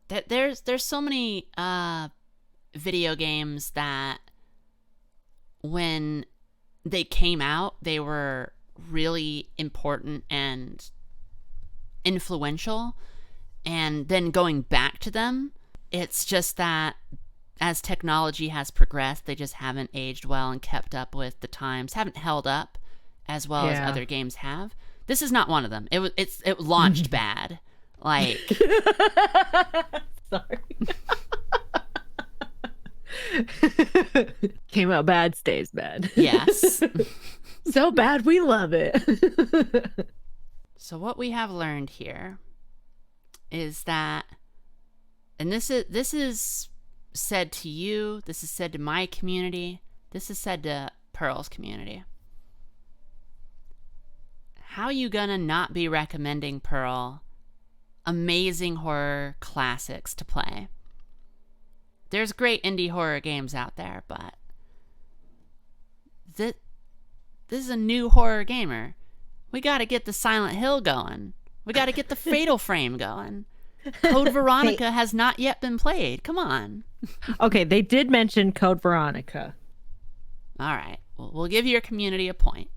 There's so many video games that when they came out, they were really important and influential, and then going back to them, it's just that as technology has progressed, they just haven't aged well and kept up with the times, haven't held up as well as other games have. This is not one of them. It launched bad. Like sorry. Came out bad, stays bad. Yes. So bad we love it. So what we have learned here is that, and this is said to you, this is said to my community, this is said to Pearl's community. How you gonna not be recommending Pearl amazing horror classics to play? There's great indie horror games out there, but this is a new horror gamer. We gotta get the Silent Hill going. We gotta get the Fatal Frame going. Code Veronica has not yet been played. Come on. Okay, they did mention Code Veronica. All right. Well, we'll give your community a point.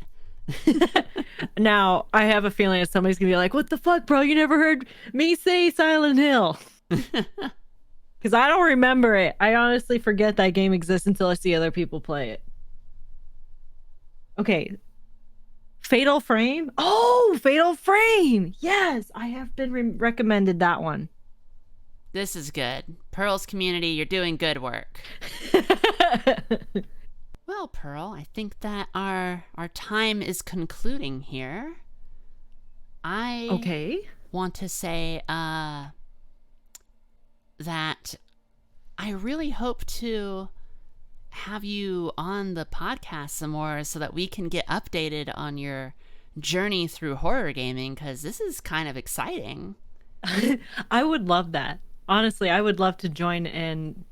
Now, I have a feeling that somebody's going to be like, what the fuck, bro? You never heard me say Silent Hill. Because I don't remember it. I honestly forget that game exists until I see other people play it. Okay. Fatal Frame? Oh, Fatal Frame! Yes, I have been recommended that one. This is good. Pearl's community, you're doing good work. Well, Pearl, I think that our time is concluding here. I want to say that I really hope to have you on the podcast some more so that we can get updated on your journey through horror gaming, because this is kind of exciting. I would love that. Honestly, I would love to join and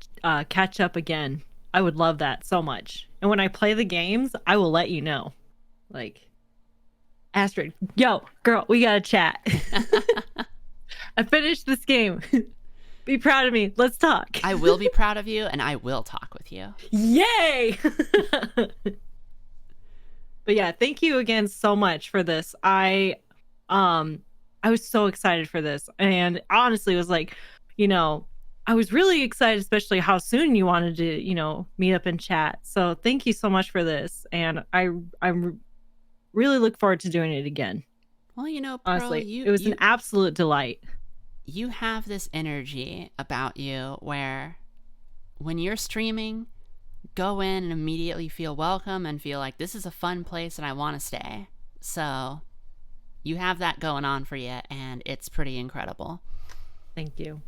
catch up again. I would love that so much. And when I play the games, I will let you know. Like, Astrid, yo, girl, we gotta chat. I finished this game. Be proud of me. Let's talk. I will be proud of you, and I will talk with you. Yay! But yeah, thank you again so much for this. I was so excited for this, and honestly was like, I was really excited, especially how soon you wanted to, meet up and chat. So thank you so much for this, and I really look forward to doing it again. Well, Pearl, honestly, it was an absolute delight. You have this energy about you where when you're streaming, go in and immediately feel welcome and feel like this is a fun place and I want to stay. So you have that going on for you, and it's pretty incredible. Thank you.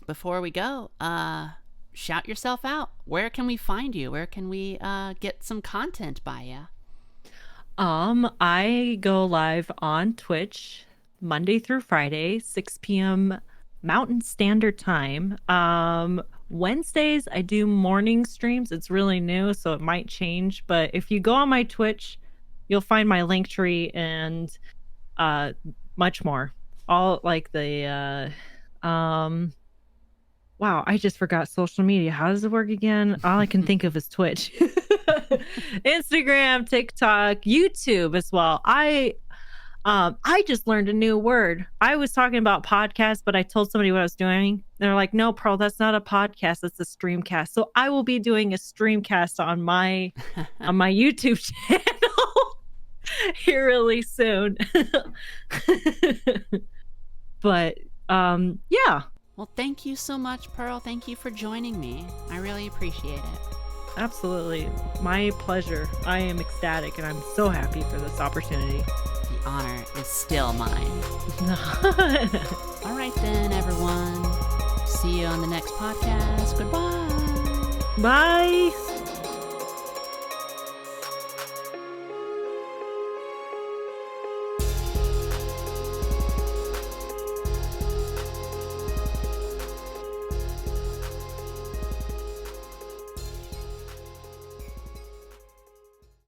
Before we go, shout yourself out. Where can we find you? Where can we get some content by you? I go live on Twitch Monday through Friday, 6 p.m. Mountain Standard Time. Wednesdays, I do morning streams. It's really new, so it might change. But if you go on my Twitch, you'll find my link tree and much more. All like the wow, I just forgot social media. How does it work again? All I can think of is Twitch. Instagram, TikTok, YouTube as well. I just learned a new word. I was talking about podcasts, but I told somebody what I was doing. They're like, no, Pearl, that's not a podcast. That's a streamcast. So I will be doing a streamcast on my YouTube channel here really soon. But yeah. Well, thank you so much, Pearl. Thank you for joining me. I really appreciate it. Absolutely. My pleasure. I am ecstatic, and I'm so happy for this opportunity. The honor is still mine. All right then, everyone. See you on the next podcast. Goodbye. Bye.